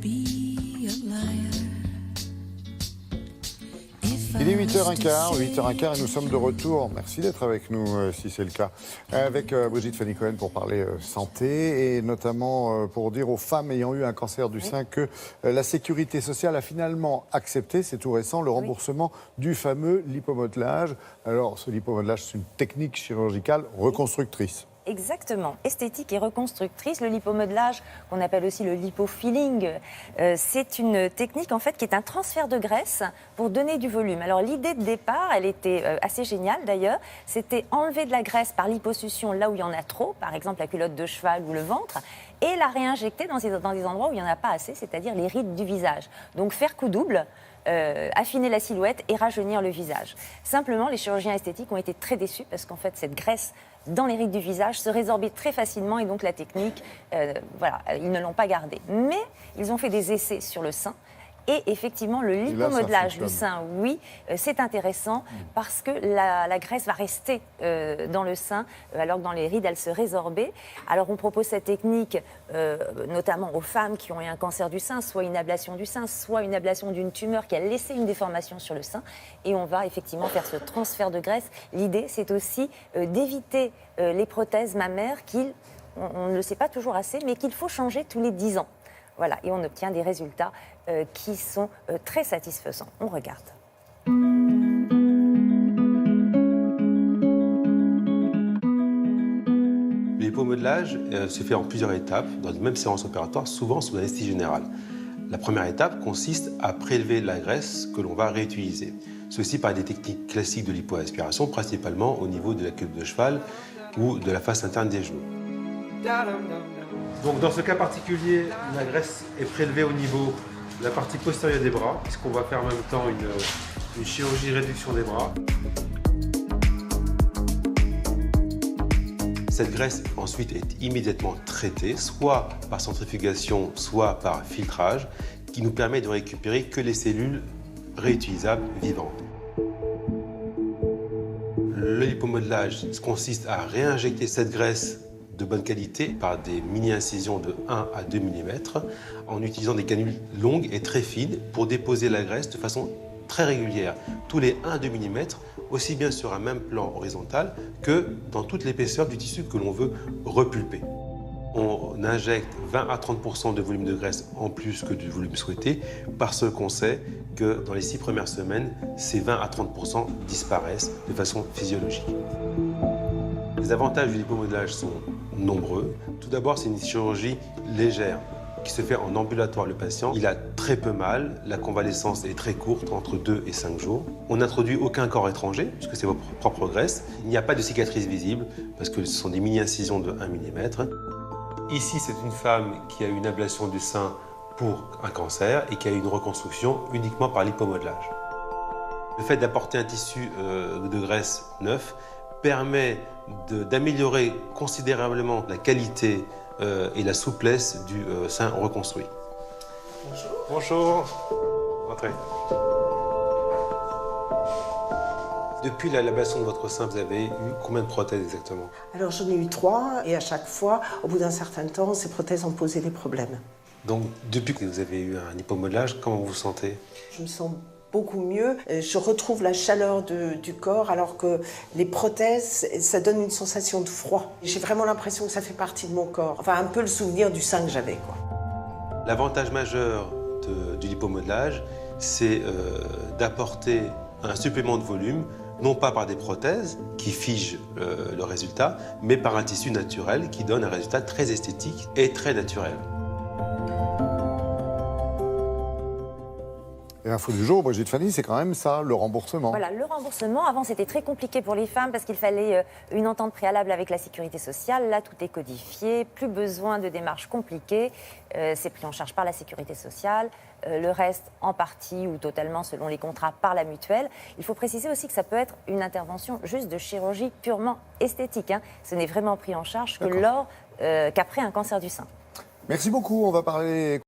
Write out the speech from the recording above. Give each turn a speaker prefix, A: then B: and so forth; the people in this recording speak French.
A: Il est 8h15, et nous sommes de retour. Merci d'être avec nous, si c'est le cas, avec Brigitte Fanny Cohen pour parler santé et notamment pour dire aux femmes ayant eu un cancer du sein que la sécurité sociale a finalement accepté, c'est tout récent, le remboursement du fameux lipomodelage. Alors, ce lipomodelage, c'est une technique chirurgicale reconstructrice.
B: Exactement, esthétique et reconstructrice. Le lipomodelage, qu'on appelle aussi le lipofilling, c'est une technique en fait qui est un transfert de graisse pour donner du volume. Alors l'idée de départ, elle était assez géniale d'ailleurs, c'était enlever de la graisse par liposuction là où il y en a trop, par exemple la culotte de cheval ou le ventre, et la réinjecter dans des endroits où il n'y en a pas assez, c'est-à-dire les rides du visage. Donc faire coup double. Affiner la silhouette et rajeunir le visage. Simplement, les chirurgiens esthétiques ont été très déçus parce qu'en fait, cette graisse dans les rides du visage se résorbait très facilement et donc la technique, voilà, ils ne l'ont pas gardée. Mais ils ont fait des essais sur le sein. Et effectivement, le lipomodelage du sein, oui, c'est intéressant parce que la graisse va rester dans le sein alors que dans les rides, elle se résorbait. Alors, on propose cette technique notamment aux femmes qui ont eu un cancer du sein, soit une ablation du sein, soit une ablation d'une tumeur qui a laissé une déformation sur le sein. Et on va effectivement faire ce transfert de graisse. L'idée, c'est aussi d'éviter les prothèses mammaires on ne le sait pas toujours assez, mais qu'il faut changer tous les 10 ans. Voilà, et on obtient des résultats qui sont très satisfaisants. On regarde.
C: Le lipomodelage se fait en plusieurs étapes, dans une même séance opératoire, souvent sous anesthésie générale. La première étape consiste à prélever la graisse que l'on va réutiliser. Ceci par des techniques classiques de lipoaspiration, principalement au niveau de la queue de cheval ou de la face interne des genoux. Donc dans ce cas particulier, la graisse est prélevée au niveau de la partie postérieure des bras, puisqu'on va faire en même temps une chirurgie réduction des bras. Cette graisse ensuite est immédiatement traitée, soit par centrifugation, soit par filtrage, qui nous permet de récupérer que les cellules réutilisables vivantes. Le lipomodelage consiste à réinjecter cette graisse de bonne qualité par des mini-incisions de 1 à 2 mm en utilisant des canules longues et très fines pour déposer la graisse de façon très régulière, tous les 1 à 2 mm, aussi bien sur un même plan horizontal que dans toute l'épaisseur du tissu que l'on veut repulper. On injecte 20 à 30% de volume de graisse en plus que du volume souhaité parce qu'on sait que dans les 6 premières semaines, ces 20 à 30% disparaissent de façon physiologique. Les avantages du lipomodelage sont nombreux. Tout d'abord, c'est une chirurgie légère qui se fait en ambulatoire. Le patient, il a très peu mal, la convalescence est très courte, entre 2 et 5 jours. On n'introduit aucun corps étranger, puisque c'est votre propre graisse. Il n'y a pas de cicatrice visible, parce que ce sont des mini-incisions de 1 mm. Ici, c'est une femme qui a eu une ablation du sein pour un cancer et qui a eu une reconstruction uniquement par lipomodelage. Le fait d'apporter un tissu de graisse neuf permet d'améliorer considérablement la qualité et la souplesse du sein reconstruit. Bonjour. Bonjour. Entrez. Depuis l'ablation de votre sein, vous avez eu combien de prothèses exactement?
D: Alors j'en ai eu 3 et à chaque fois, au bout d'un certain temps, ces prothèses ont posé des problèmes.
C: Donc depuis que vous avez eu un lipomodelage, comment vous vous sentez?
D: Je me sens beaucoup mieux. Je retrouve la chaleur du corps alors que les prothèses, ça donne une sensation de froid. J'ai vraiment l'impression que ça fait partie de mon corps. Enfin, un peu le souvenir du sein que j'avais, quoi.
C: L'avantage majeur du lipomodelage, c'est d'apporter un supplément de volume, non pas par des prothèses qui figent le résultat, mais par un tissu naturel qui donne un résultat très esthétique et très naturel.
A: Et l'info du jour, Brigitte Fanny, c'est quand même ça, le remboursement.
B: Voilà, le remboursement, avant c'était très compliqué pour les femmes parce qu'il fallait une entente préalable avec la sécurité sociale. Là, tout est codifié, plus besoin de démarches compliquées. C'est pris en charge par la sécurité sociale. Le reste, en partie ou totalement, selon les contrats, par la mutuelle. Il faut préciser aussi que ça peut être une intervention juste de chirurgie purement esthétique. Ce n'est vraiment pris en charge que qu'après un cancer du sein.
A: Merci beaucoup, on va parler...